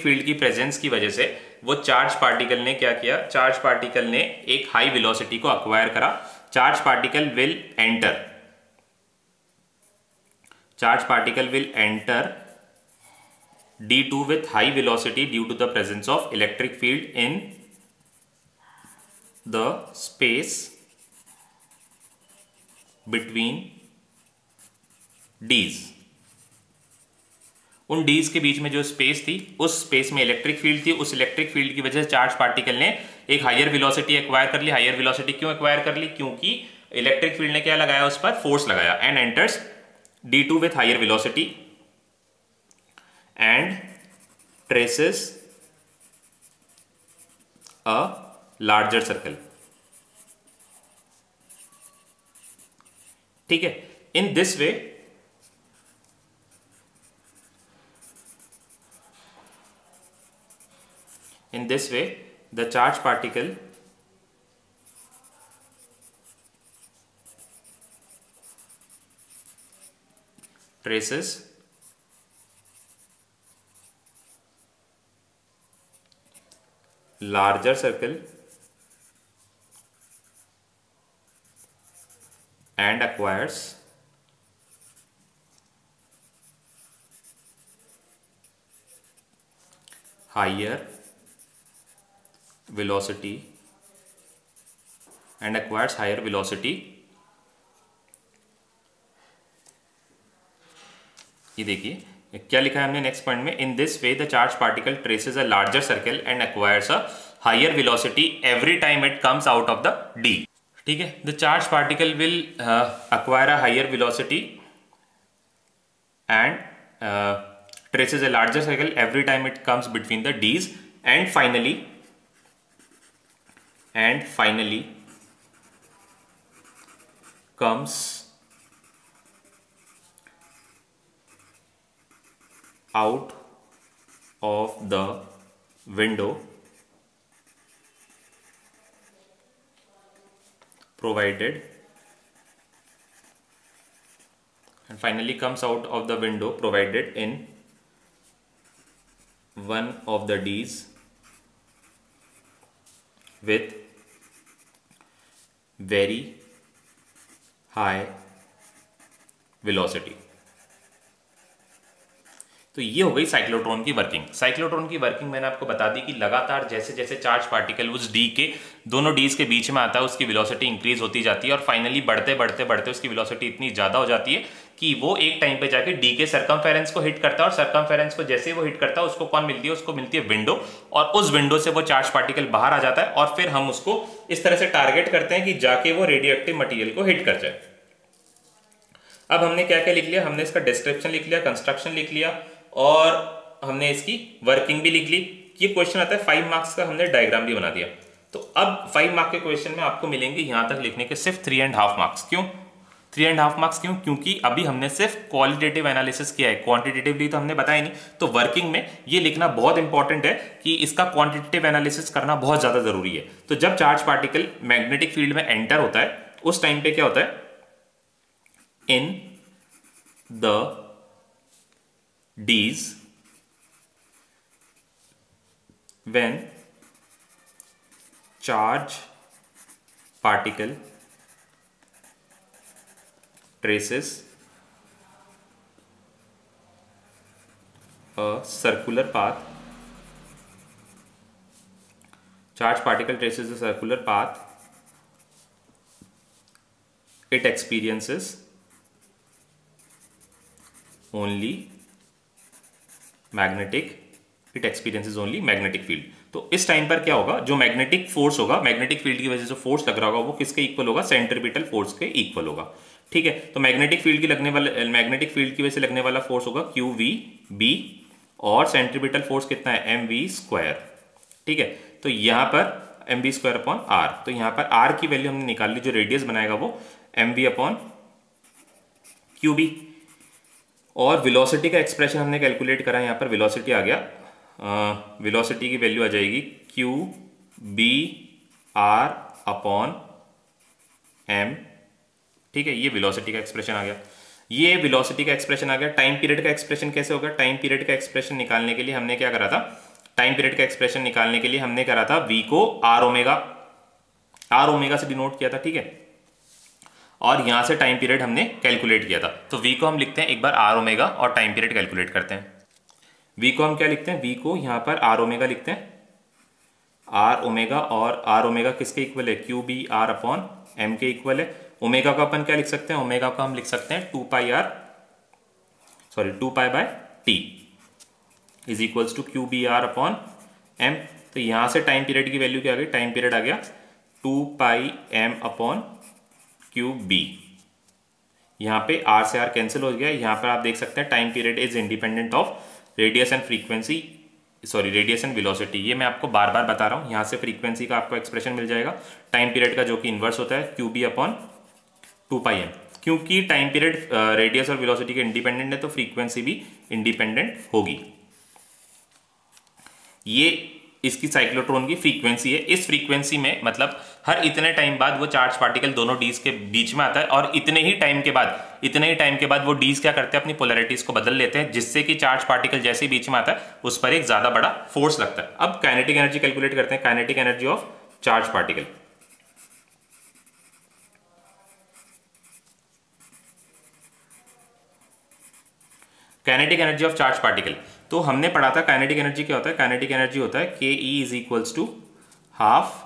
S1: field की प्रेजेंस की वजह से वो चार्ज पार्टिकल ने क्या किया, चार्ज पार्टिकल ने एक हाई वेलोसिटी को अक्वायर करा। Charge particle will enter D2 with high velocity due to the presence of electric field in the space between D's। उन D's के बीच में जो स्पेस थी उस स्पेस में इलेक्ट्रिक फील्ड थी, उस इलेक्ट्रिक फील्ड की वजह से चार्ज पार्टिकल ने एक हायर वेलोसिटी एक्वायर कर ली। हायर वेलोसिटी क्यों एक्वायर कर ली, क्योंकि इलेक्ट्रिक फील्ड ने क्या लगाया, उस पर फोर्स लगाया। And enters D2 with higher velocity and traces a larger circle। ठीक है, in this way the charge particle traces larger circle and acquires higher velocity ये देखिए क्या लिखा है हमने नेक्स्ट पॉइंट में, in this way the charge particle traces a larger circle and acquires a higher velocity every time it comes out of the D. ठीक है, the charge particle will acquire a higher velocity and traces a larger circle every time it comes between the D's and finally comes out of the window provided and finally comes out of the window provided in one of the D's with very high velocity। तो ये हो गई cyclotron की working. Cyclotron की working मैंने आपको बता दी कि लगातार जैसे जैसे चार्ज पार्टिकल उस डी के दोनों डीज के बीच में आता है उसकी वेलोसिटी इंक्रीज होती जाती है और फाइनली बढ़ते बढ़ते बढ़ते उसकी वेलोसिटी इतनी ज्यादा हो जाती है कि वो एक टाइम पे जाके डी के सर्कमफेरेंस को हिट करता है और सर्कमफेरेंस को जैसे वो हिट करता है उसको कौन मिलती है, उसको मिलती है विंडो, और उस विंडो से वो चार्ज पार्टिकल बाहर आ जाता है और फिर हम उसको इस तरह से टारगेट करते हैं कि जाके वो रेडियो एक्टिव मटीरियल को हिट कर जाए। अब हमने क्या क्या लिख लिया, हमने इसका डिस्क्रिप्शन लिख लिया, कंस्ट्रक्शन लिख लिया और हमने इसकी वर्किंग भी लिख ली। ये क्वेश्चन आता है 5 मार्क्स का, हमने डायग्राम भी बना दिया। तो अब 5 मार्क के क्वेश्चन में आपको मिलेंगे यहां तक लिखने के सिर्फ 3.5 मार्क्स। क्यों 3.5 मार्क्स? क्यों? क्योंकि अभी हमने सिर्फ क्वालिटेटिव एनालिसिस किया है, क्वांटिटेटिवली तो हमने बताया नहीं। तो वर्किंग में ये लिखना बहुत इंपॉर्टेंट है कि इसका क्वांटिटेटिव एनालिसिस करना बहुत ज्यादा जरूरी है। तो जब चार्ज पार्टिकल मैग्नेटिक फील्ड में एंटर होता है उस टाइम पे क्या होता है, in the D's when charge particle traces a circular path, charge particle traces a circular path, it experiences only magnetic, it experiences only magnetic field. तो इस टाइम पर क्या होगा, जो मैग्नेटिक फोर्स होगा, मैग्नेटिक फील्ड की वजह से फोर्स लग रहा होगा वो किसके इक्वल होगा, सेंट्रीपिटल फोर्स के इक्वल होगा। ठीक है, तो मैग्नेटिक फील्ड की लगने वाला, मैग्नेटिक फील्ड की वजह से लगने वाला फोर्स होगा QVB और सेंट्रीपिटल फोर्स कितना है mv²। ठीक है, तो यहां पर mv²/r, तो यहां पर r की वैल्यू हमने निकाल ली, जो रेडियस बनाएगा वो mv/qb। और वेलोसिटी का एक्सप्रेशन हमने कैलकुलेट करा, यहाँ पर वेलोसिटी आ गया, वेलोसिटी की वैल्यू आ जाएगी QBr/m। ठीक है, ये वेलोसिटी का एक्सप्रेशन आ गया, ये वेलोसिटी का एक्सप्रेशन आ गया। टाइम पीरियड का एक्सप्रेशन कैसे होगा, टाइम पीरियड का एक्सप्रेशन निकालने के लिए हमने क्या करा था, टाइम पीरियड का एक्सप्रेशन निकालने के लिए हमने करा था v को r ओमेगा से डिनोट किया था। ठीक है, और यहां से टाइम पीरियड हमने कैलकुलेट किया था। तो v को हम लिखते हैं एक बार r ओमेगा और टाइम पीरियड कैलकुलेट करते हैं। v को हम क्या लिखते हैं, v को यहां पर r ओमेगा लिखते हैं, r ओमेगा, और r ओमेगा किसके इक्वल है, QBr/m के इक्वल है। ओमेगा को अपन क्या लिख सकते हैं, ओमेगा को हम लिख सकते हैं 2π/t is equals to QBr/m। तो यहां से टाइम पीरियड की वैल्यू क्या आ गई, टाइम पीरियड आ गया 2πm/QB। यहां पे r से r कैंसिल हो गया। यहां पर आप देख सकते हैं time period is independent of radius and frequency, sorry radius and velocity. ये मैं आपको बार बार बता रहा हूं, यहां से फ्रीक्वेंसी का आपको एक्सप्रेशन मिल जाएगा, टाइम पीरियड का जो कि इनवर्स होता है QB/2πm। क्योंकि टाइम पीरियड रेडियस और वेलोसिटी के इंडिपेंडेंट है तो फ्रीक्वेंसी भी इंडिपेंडेंट होगी। ये इसकी साइक्लोट्रॉन की फ्रीक्वेंसी है। इस फ्रीक्वेंसी में मतलब हर इतने टाइम बाद वो चार्ज पार्टिकल दोनों डीज के बीच में आता है और इतने ही टाइम के बाद वो डीज क्या करते हैं, अपनी पोलैरिटीज को बदल लेते हैं, जिससे कि चार्ज पार्टिकल जैसे ही बीच में आता है उस पर एक ज्यादा बड़ा फोर्स लगता है। अब काइनेटिक एनर्जी कैलकुलेट करते हैं, kinetic energy of charge particle. Kinetic energy of charge particle, तो हमने पढ़ा था काइनेटिक एनर्जी क्या होता है, काइनेटिक एनर्जी होता है ke is equals to half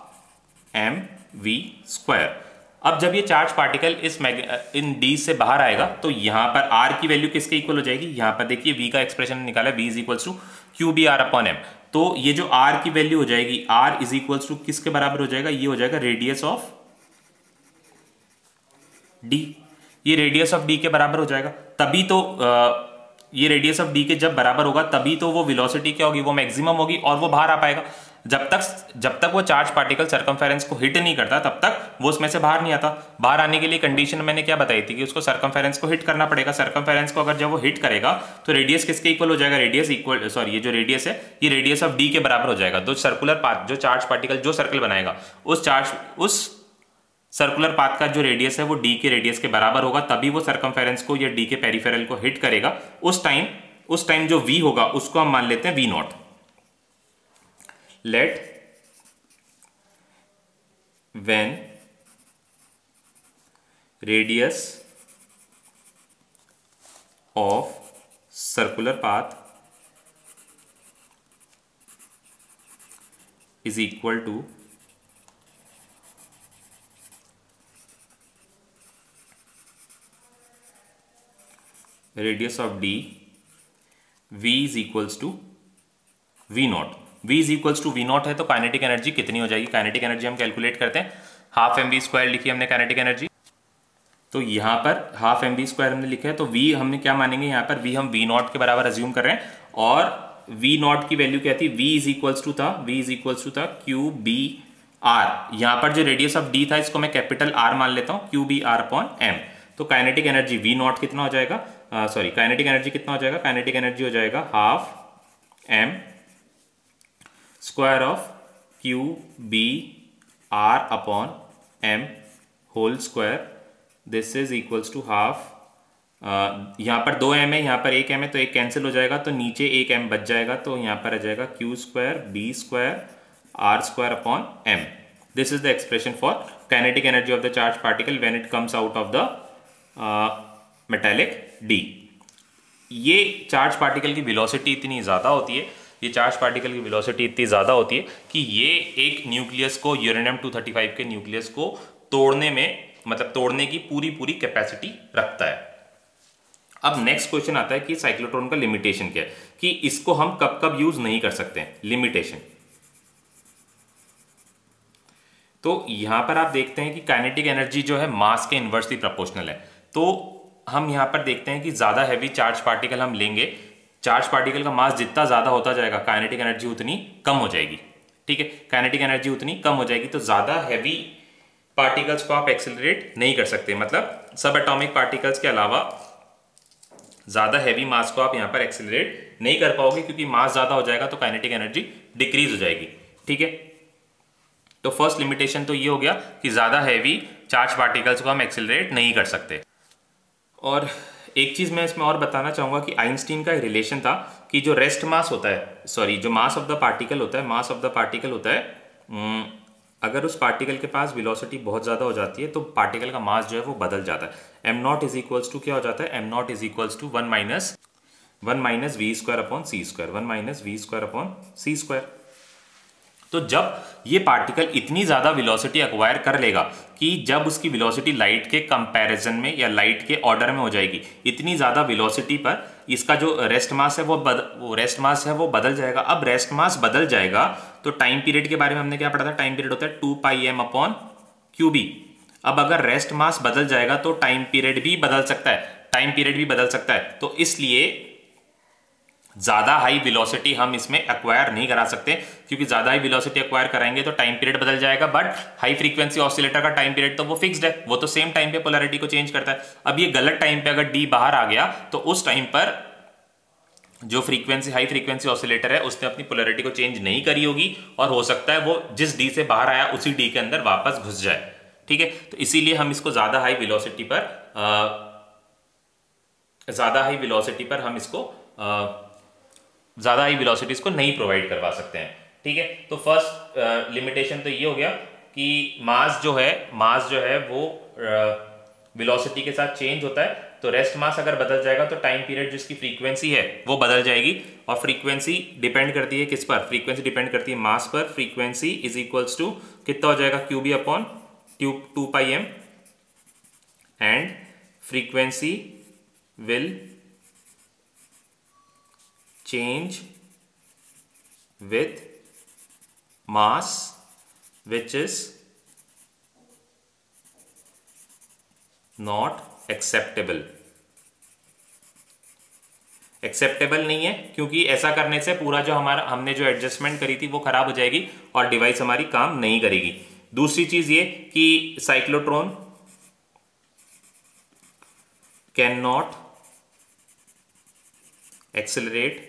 S1: mv²। अब जब ये चार्ज पार्टिकल इन d से बाहर आएगा तो यहां पर r की वैल्यू किसके इक्वल हो जाएगी, यहां पर देखिए v का एक्सप्रेशन निकाला, v is equals to QBr/m। तो ये जो r की वैल्यू हो जाएगी, r इज इक्वल्स टू किसके बराबर हो जाएगा, ये हो जाएगा रेडियस ऑफ d। ये रेडियस ऑफ d के बराबर हो जाएगा, तभी तो ये रेडियस ऑफ d के जब बराबर होगा तभी तो वो वेलोसिटी क्या होगी, वो मैक्सिमम होगी और वो बाहर आ पाएगा। जब तक वो चार्ज पार्टिकल सर्कमफेरेंस को हिट नहीं करता तब तक वो उसमें से बाहर नहीं आता। बाहर आने के लिए कंडीशन मैंने क्या बताई थी कि उसको सर्कमफेरेंस को हिट करना पड़ेगा। सर्कमफेरेंस को अगर जब वो हिट करेगा तो रेडियस किसके इक्वल हो जाएगा, रेडियस इक्वल, सॉरी ये जो रेडियस है ये रेडियस ऑफ d के बराबर हो जाएगा। तो सर्कुलर पाथ, जो चार्ज पार्टिकल जो सर्कल बनाएगा उस सर्कुलर पाथ का जो रेडियस है वो डी के रेडियस के बराबर होगा, तभी वो सरकमफेरेंस को या डी के पेरिफेरल को हिट करेगा। उस टाइम जो v होगा उसको हम मान लेते हैं v naught. Let when radius of circular path is equal to radius of D, v is equals to v naught. v is equals to v naught है तो काइनेटिक एनर्जी कितनी हो जाएगी? काइनेटिक एनर्जी हम कैलकुलेट करते हैं, half M we square लिखी हमने काइनेटिक एनर्जी। तो यहाँ पर हाफ एम वी स्क्वायर हमने लिखा है, तो v हमने क्या मानेंगे यहाँ पर? v हम वी नॉट के बराबर अज्यूम कर रहे हैं, और v नॉट की वैल्यू क्या थी? v इज इक्वल्स टू था क्यू बी आर। यहाँ पर जो रेडियस ऑफ d था इसको मैं कैपिटल R मान लेता हूँ, q B R upon m. तो काइनेटिक एनर्जी v नॉट कितना हो जाएगा? काइनेटिक एनर्जी कितना हो जाएगा? काइनेटिक एनर्जी हो जाएगा half m square of q B R upon m whole square. This is equals to half, यहाँ पर 2 m है, यहाँ पर 1 m है, तो एक कैंसिल हो जाएगा, तो नीचे 1 m बच जाएगा, तो यहाँ पर आ जाएगा q square B square R square upon m. This is the expression for kinetic energy of the charge particle when it comes out of the metallic D. ये चार्ज पार्टिकल की वेलोसिटी इतनी ज़्यादा होती है, ये चार्ज पार्टिकल की velocity इतनी ज़्यादा होती है कि ये एक न्यूक्लियस को, यूरेनियम 235 के न्यूक्लियस को तोड़ने में, मतलब तोड़ने की पूरी कैपेसिटी रखता है। अब नेक्स्ट क्वेश्चन आता है कि साइक्लोट्रॉन का लिमिटेशन क्या है, कि इसको हम कब कब यूज नहीं कर सकते हैं, लिमिटेशन। तो यहां पर आप देखते हैं कि काइनेटिक एनर्जी जो है मास के इन्वर्सली प्रोपोर्शनल है। तो हम यहां पर देखते हैं कि ज्यादा हैवी चार्ज पार्टिकल हम लेंगे, चार्ज पार्टिकल का मास जितना ज्यादा होता जाएगा काइनेटिक एनर्जी उतनी कम हो जाएगी। ठीक है, काइनेटिक एनर्जी उतनी कम हो जाएगी, तो ज्यादा हैवी पार्टिकल्स को आप एक्सेलरेट नहीं कर सकते, मतलब सब एटॉमिक पार्टिकल्स के अलावा ज्यादा हैवी मास को आप यहां पर एक्सेलरेट नहीं कर पाओगे, क्योंकि मास ज्यादा हो जाएगा तो काइनेटिक एनर्जी डिक्रीज हो जाएगी। ठीक है, तो फर्स्ट लिमिटेशन तो ये हो गया कि ज्यादा हैवी चार्ज पार्टिकल्स को हम एक्सेलरेट नहीं कर सकते। और एक चीज मैं इसमें और बताना चाहूंगा कि आइंस्टीन का एक रिलेशन था कि जो रेस्ट मास होता है, जो मास ऑफ द पार्टिकल होता है, अगर उस पार्टिकल के पास वेलोसिटी बहुत ज़्यादा हो जाती है तो पार्टिकल का मास जो है वो बदल जाता है। m naught is equals to क्या हो जाता है? m naught is equals to 1 minus v square upon c square. तो जब ये पार्टिकल इतनी ज़्यादा वेलोसिटी एक्वायर कर लेगा कि जब उसकी वेलोसिटी लाइट के कंपैरिजन में या लाइट के ऑर्डर में हो जाएगी, इतनी ज़्यादा वेलोसिटी पर इसका जो रेस्ट मास है वो बदल जाएगा। अब रेस्ट मास बदल जाएगा तो टाइम पीरियड के बारे में हमने क्या पढ़ा था? टाइम पीरियड होता है 2 pi m upon Q B. अब अगर रेस्ट मास बदल जाएगा तो टाइम पीरियड भी बदल सकता है, तो इसलिए ज्यादा हाई वेलोसिटी हम इसमें एक्वायर नहीं करा सकते, क्योंकि ज्यादा हाई वेलोसिटी एक्वायर कराएंगे तो टाइम पीरियड बदल जाएगा। बट हाई फ्रीक्वेंसी ऑसिलेटर का टाइम पीरियड तो वो फिक्स्ड है, वो तो सेम टाइम पे पोलैरिटी को चेंज करता है। अब ये गलत टाइम पे अगर डी बाहर आ गया तो उस टाइम पर जो हाई फ्रीक्वेंसी ऑसिलेटर है उसने अपनी पोलैरिटी को चेंज नहीं करी होगी, और हो सकता है वो जिस डी से बाहर आया उसी डी के अंदर वापस घुस जाए। ठीक है, तो इसीलिए हम इसको ज्यादा हाई वेलोसिटी को नहीं प्रोवाइड करवा सकते हैं। ठीक है, तो फर्स्ट लिमिटेशन तो ये हो गया कि मास जो है वो वेलोसिटी के साथ चेंज होता है, तो रेस्ट मास अगर बदल जाएगा तो टाइम पीरियड जिसकी फ्रीक्वेंसी है वो बदल जाएगी। और फ्रीक्वेंसी डिपेंड करती है किस पर? फ्रीक्वेंसी डिपेंड करती है मास पर। फ्रीक्वेंसी इज इक्वल्स टू कितना हो जाएगा? Q B upon 2 pi m, and frequency will change with mass which is not acceptable नहीं है, क्योंकि ऐसा करने से पूरा जो हमने जो एडजस्टमेंट करी थी वो खराब हो जाएगी और डिवाइस हमारी काम नहीं करेगी। दूसरी चीज ये कि cyclotron can not accelerate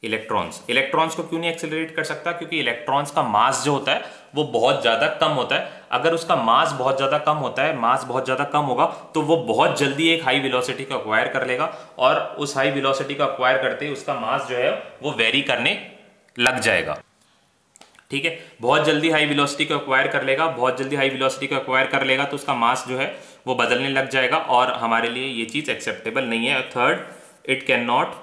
S1: electrons को क्यों नहीं एक्सेलरेट कर सकता? क्योंकि इलेक्ट्रॉन्स का मास जो होता है वो बहुत ज़्यादा कम होता है। अगर उसका मास बहुत ज़्यादा कम होता है, मास बहुत ज़्यादा कम होगा, तो वो बहुत जल्दी एक हाई वेलोसिटी को अक्वायर कर लेगा और उस हाई वेलोसिटी को अक्वायर करते ही उसका मास जो है वो वेरी करने लग जाएगा। ठीक है, बहुत जल्दी हाई वेलोसिटी को अक्वायर कर लेगा, बहुत जल्दी हाई वेलोसिटी को अक्वायर कर लेगा तो उसका मास जो है वो बदलने लग जाएगा और हमारे लिए ये चीज़ एक्सेप्टेबल नहीं है। Third, it can not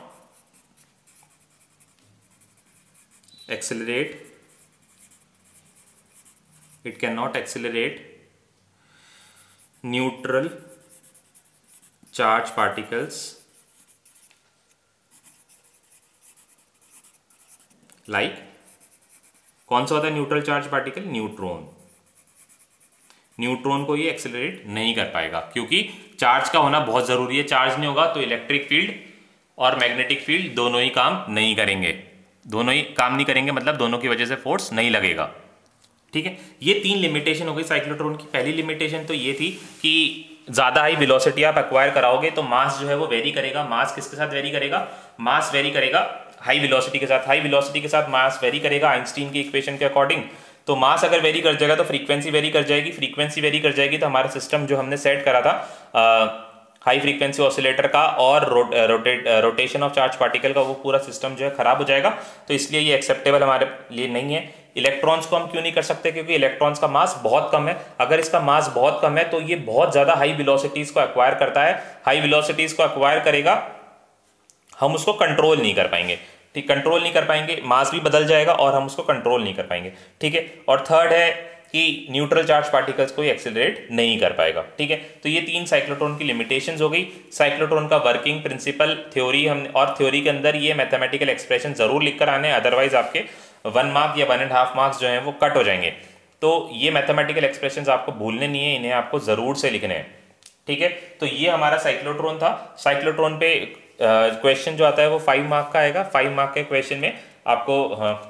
S1: accelerate, it cannot accelerate neutral charge particles like, कौन सा होता है neutral charge particle? Neutron. Neutron को ये एक्सेलरेट नहीं कर पाएगा क्योंकि चार्ज का होना बहुत जरूरी है। चार्ज नहीं होगा तो इलेक्ट्रिक फील्ड और मैग्नेटिक फील्ड दोनों ही काम नहीं करेंगे, दोनों ही काम नहीं करेंगे, मतलब दोनों की वजह से फोर्स नहीं लगेगा। ठीक है, ये 3 लिमिटेशन हो गई साइक्लोट्रॉन की। पहली लिमिटेशन तो ये थी कि ज़्यादा हाई वेलोसिटी आप एक्वायर कराओगे तो मास जो है वो वेरी करेगा। मास किसके साथ वेरी करेगा? मास वेरी करेगा हाई वेलोसिटी के साथ। हाई वेलोसिटी के साथ मास वेरी करेगा आइंस्टीन की इक्वेशन के अकॉर्डिंग। तो मास अगर वेरी कर जाएगा तो फ्रीक्वेंसी वेरी कर जाएगी, फ्रीक्वेंसी वेरी कर जाएगी तो हमारा सिस्टम जो हमने सेट करा था हाई फ्रीक्वेंसी ऑसिलेटर का और रोटेशन ऑफ चार्ज पार्टिकल का, वो पूरा सिस्टम जो है खराब हो जाएगा। तो इसलिए ये एक्सेप्टेबल हमारे लिए नहीं है। इलेक्ट्रॉन्स को हम क्यों नहीं कर सकते? क्योंकि इलेक्ट्रॉन्स का मास बहुत कम है। अगर इसका मास बहुत कम है तो ये बहुत ज़्यादा हाई वेलोसिटीज को एक्वायर करता है। हाई वेलोसिटीज को एक्वायर करेगा, हम उसको कंट्रोल नहीं कर पाएंगे। ठीक, कंट्रोल नहीं कर पाएंगे, मास भी बदल जाएगा और हम उसको कंट्रोल नहीं कर पाएंगे। ठीक है, और थर्ड है कि न्यूट्रल चार्ज पार्टिकल्स को एक्सेलरेट नहीं कर पाएगा। ठीक है, तो ये 3 साइक्लोट्रॉन की लिमिटेशंस हो गई। साइक्लोट्रॉन का वर्किंग प्रिंसिपल, थ्योरी हमने, और थ्योरी के अंदर ये मैथमेटिकल एक्सप्रेशन जरूर लिखकर आने, अदरवाइज आपके 1 मार्क या 1.5 मार्क्स जो हैं वो कट हो जाएंगे। तो ये मैथमेटिकल एक्सप्रेशंस आपको भूलने नहीं है, इन्हें आपको जरूर से लिखने हैं। ठीक है, तो ये हमारा साइक्लोट्रॉन था। साइक्लोट्रॉन पे क्वेश्चन जो आता है वो 5 मार्क का आएगा। 5 मार्क के क्वेश्चन में आपको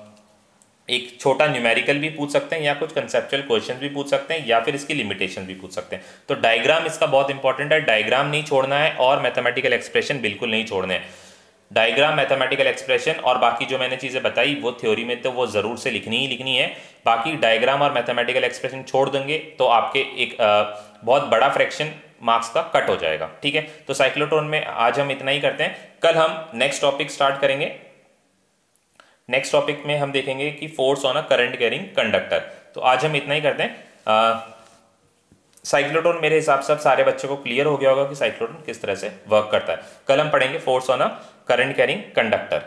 S1: एक छोटा न्यूमेरिकल भी पूछ सकते हैं या कुछ कंसेप्चुअल क्वेश्चन भी पूछ सकते हैं या फिर इसकी लिमिटेशन भी पूछ सकते हैं। तो डायग्राम इसका बहुत इंपॉर्टेंट है, डायग्राम नहीं छोड़ना है और मैथमेटिकल एक्सप्रेशन बिल्कुल नहीं छोड़ने हैं। डायग्राम, मैथमेटिकल एक्सप्रेशन और बाकी जो मैंने चीज़ें बताई वो थ्योरी में तो वो ज़रूर से लिखनी ही लिखनी है। बाकी डायग्राम और मैथमेटिकल एक्सप्रेशन छोड़ देंगे तो आपके एक बहुत बड़ा फ्रैक्शन मार्क्स का कट हो जाएगा। ठीक है, तो साइक्लोट्रॉन में आज हम इतना ही करते हैं। कल हम नेक्स्ट टॉपिक स्टार्ट करेंगे। नेक्स्ट टॉपिक में हम देखेंगे कि force on a current carrying conductor. तो आज हम इतना ही करते हैं। साइक्लोट्रॉन मेरे हिसाब से अब सारे बच्चों को क्लियर हो गया होगा कि साइक्लोट्रॉन किस तरह से वर्क करता है। कल हम पढ़ेंगे force on a current carrying conductor.